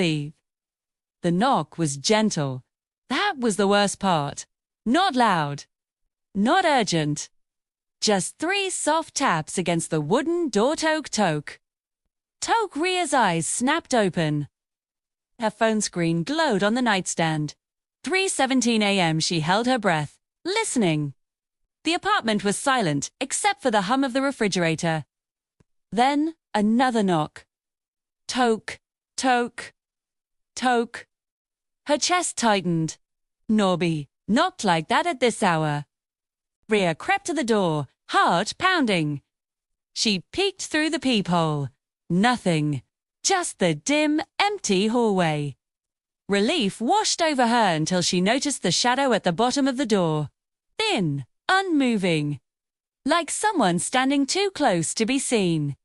The knock was gentle. That was the worst part. Not loud. Not urgent. Just 3 soft taps against the wooden door. Toke, toke. Toke. Ria's eyes snapped open. Her phone screen glowed on the nightstand. 3:17 a.m. She held her breath, listening. The apartment was silent, except for the hum of the refrigerator. Then, another knock. Toke, toke, toke. Her chest tightened. Norby knocked like that at this hour. Ria crept to the door, heart pounding. She peeked through the peephole. Nothing. Just the dim, empty hallway. Relief washed over her until she noticed the shadow at the bottom of the door. Thin, unmoving. Like someone standing too close to be seen.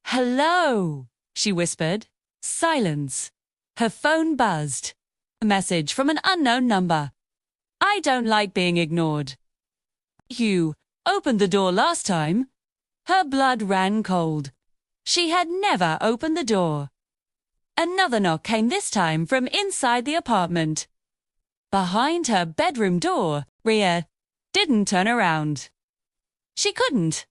"Hello," she whispered. Silence. Her phone buzzed. A message from an unknown number. "I don't like being ignored." "You opened the door last time." Her blood ran cold. She had never opened the door. Another knock came this time from inside the apartment. Behind her bedroom door, Ria didn't turn around. She couldn't.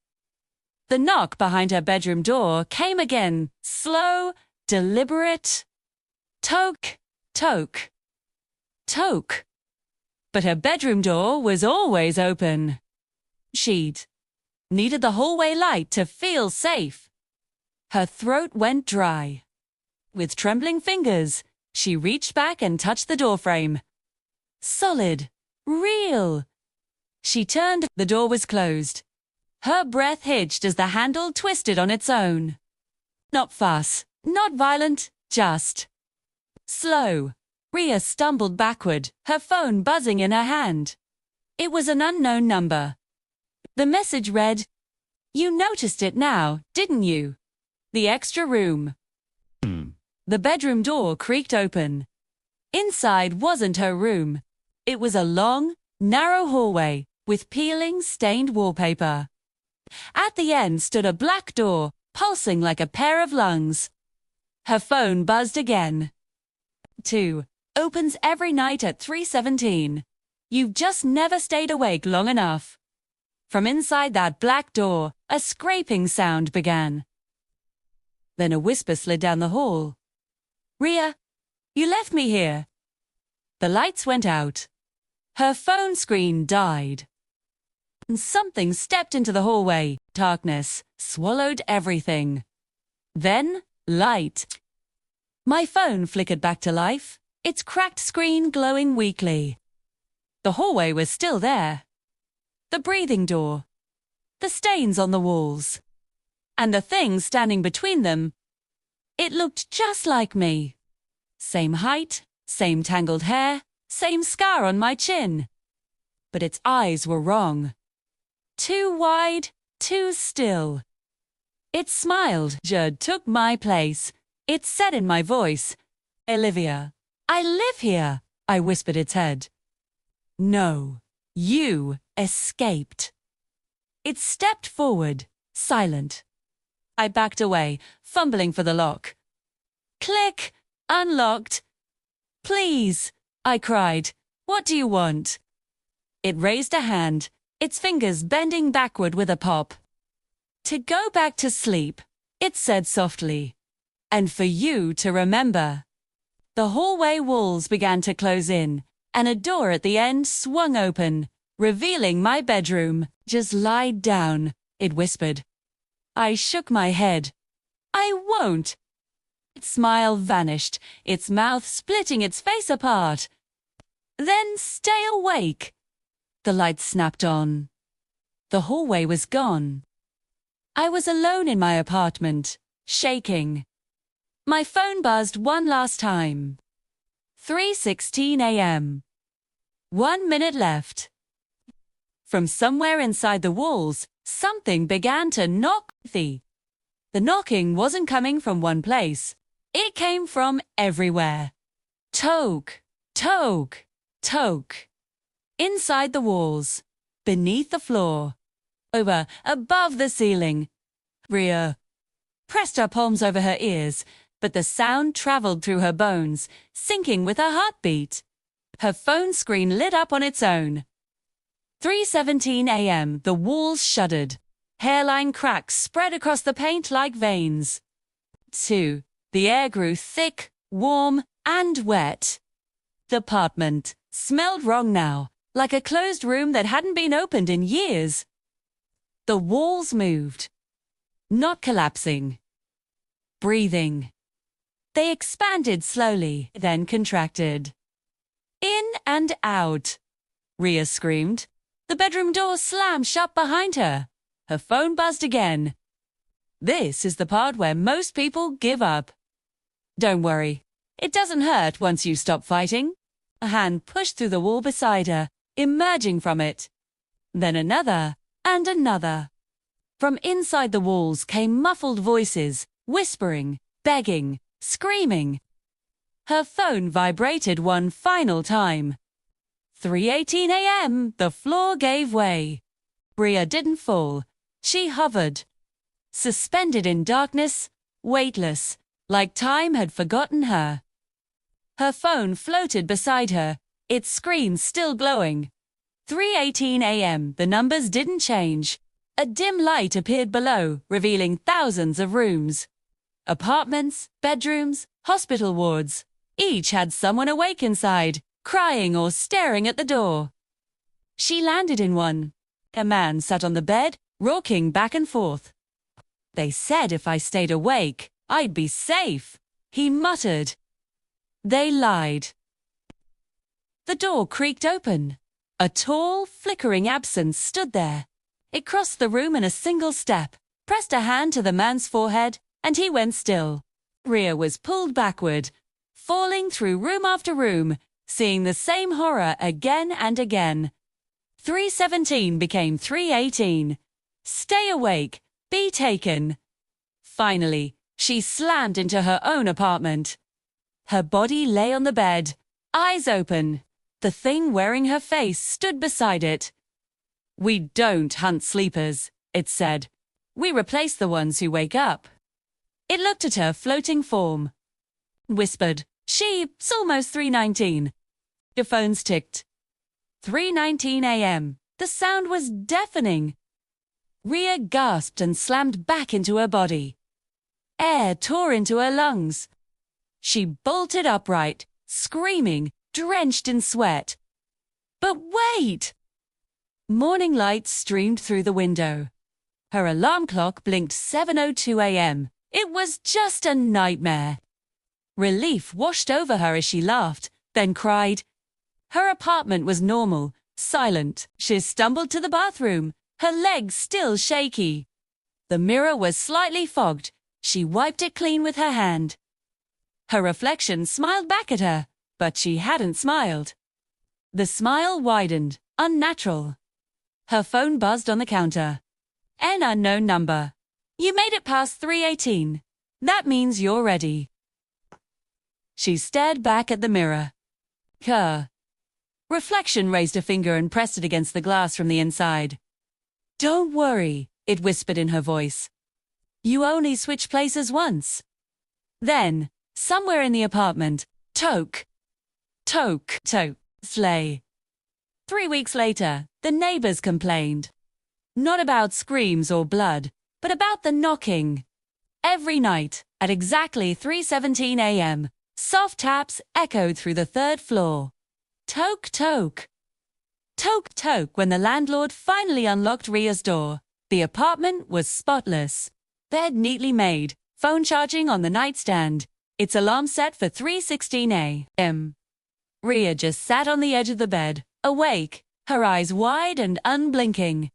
The knock behind her bedroom door came again, slow, deliberate. Toke, toke, toke. But her bedroom door was always open. She'd needed the hallway light to feel safe. Her throat went dry. With trembling fingers, she reached back and touched the doorframe. Solid. Real. She turned. The door was closed. Her breath hitched as the handle twisted on its own. Not fast, not violent, just slow. Ria stumbled backward, her phone buzzing in her hand. It was an unknown number. The message read, "You noticed it now, didn't you? The extra room." The bedroom door creaked open. Inside wasn't her room. It was a long, narrow hallway with peeling, stained wallpaper. At the end stood a black door, pulsing like a pair of lungs. Her phone buzzed again. 2. Opens every night at 3:17. You've just never stayed awake long enough. From inside that black door, a scraping sound began. Then a whisper slid down the hall. "Ria, you left me here." The lights went out. Her phone screen died. Something stepped into the hallway. Darkness swallowed everything. Then, light. My phone flickered back to life, its cracked screen glowing weakly. The hallway was still there. The breathing door. The stains on the walls. And the thing standing between them. It looked just like me. Same height, same tangled hair, same scar on my chin. But its eyes were wrong. Too wide, too still. It smiled. Judd took my place. It said in my voice, "Olivia, I live here," I whispered its head. "No, you escaped." It stepped forward, silent. I backed away, fumbling for the lock. Click! Unlocked. "Please," I cried. "What do you want?" It raised a hand, its fingers bending backward with a pop. "To go back to sleep," it said softly. "And for you to remember." The hallway walls began to close in, and a door at the end swung open, revealing my bedroom. "Just lie down," it whispered. I shook my head. "I won't." Its smile vanished, its mouth splitting its face apart. "Then stay awake." The lights snapped on. The hallway was gone. I was alone in my apartment, shaking. My phone buzzed one last time. 3:16 a.m. 1 minute left. From somewhere inside the walls, something began to knock. The knocking wasn't coming from one place. It came from everywhere. Toke, toke, toke. Inside the walls, beneath the floor, over, above the ceiling. Ria pressed her palms over her ears, but the sound traveled through her bones, syncing with her heartbeat. Her phone screen lit up on its own. 3:17 a.m. The walls shuddered. Hairline cracks spread across the paint like veins. 2. The air grew thick, warm, and wet. The apartment smelled wrong now, like a closed room that hadn't been opened in years. The walls moved. Not collapsing. Breathing. They expanded slowly, then contracted. In and out. Rhea screamed. The bedroom door slammed shut behind her. Her phone buzzed again. This is the part where most people give up. Don't worry. It doesn't hurt once you stop fighting. A hand pushed through the wall beside her, emerging from it. Then another, and another. From inside the walls came muffled voices, whispering, begging, screaming. Her phone vibrated one final time. 3:18 a.m. The floor gave way. Rhea didn't fall. She hovered. Suspended in darkness, weightless, like time had forgotten her. Her phone floated beside her, its screen still glowing. 3:18 a.m. The numbers didn't change. A dim light appeared below, revealing thousands of rooms. Apartments, bedrooms, hospital wards. Each had someone awake inside, crying or staring at the door. She landed in one. A man sat on the bed, rocking back and forth. They said if I stayed awake, I'd be safe, he muttered. They lied. The door creaked open. A tall, flickering absence stood there. It crossed the room in a single step, pressed a hand to the man's forehead, and he went still. Rhea was pulled backward, falling through room after room, seeing the same horror again and again. 3:17 became 3:18. Stay awake, be taken. Finally, she slammed into her own apartment. Her body lay on the bed, eyes open. The thing wearing her face stood beside it. We don't hunt sleepers, it said. We replace the ones who wake up. It looked at her floating form. Whispered, it's almost 3:19. The phones ticked. 3:19 a.m. The sound was deafening. Rhea gasped and slammed back into her body. Air tore into her lungs. She bolted upright, screaming, drenched in sweat. But wait! Morning light streamed through the window. Her alarm clock blinked 7:02 a.m. It was just a nightmare. Relief washed over her as she laughed, then cried. Her apartment was normal, silent. She stumbled to the bathroom, her legs still shaky. The mirror was slightly fogged. She wiped it clean with her hand. Her reflection smiled back at her, but she hadn't smiled. The smile widened, unnatural. Her phone buzzed on the counter. An unknown number. You made it past 3:18. That means you're ready. She stared back at the mirror. Reflection raised a finger and pressed it against the glass from the inside. Don't worry, it whispered in her voice. You only switch places once. Then, somewhere in the apartment, Toke, Slay. 3 weeks later, the neighbors complained. Not about screams or blood, but about the knocking. Every night, at exactly 3:17 a.m., soft taps echoed through the third floor. Toke. Toke when the landlord finally unlocked Rhea's door. The apartment was spotless. Bed neatly made, phone charging on the nightstand, its alarm set for 3:16 a.m. Rhea just sat on the edge of the bed, awake, her eyes wide and unblinking.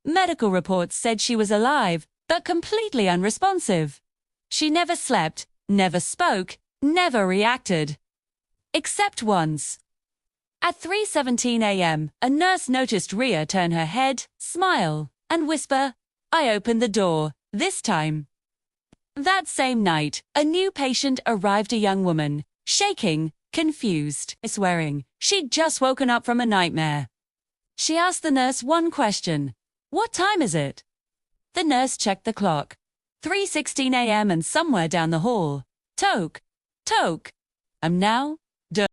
Medical reports said she was alive, but completely unresponsive. She never slept, never spoke, never reacted. Except once. At 3:17 a.m., a nurse noticed Rhea turn her head, smile, and whisper, I opened the door, this time. That same night, a new patient arrived, a young woman, shaking, confused, swearing she'd just woken up from a nightmare. She asked the nurse one question. What time is it? The nurse checked the clock. 3:16 a.m. and somewhere down the hall. Toke, toke. And now,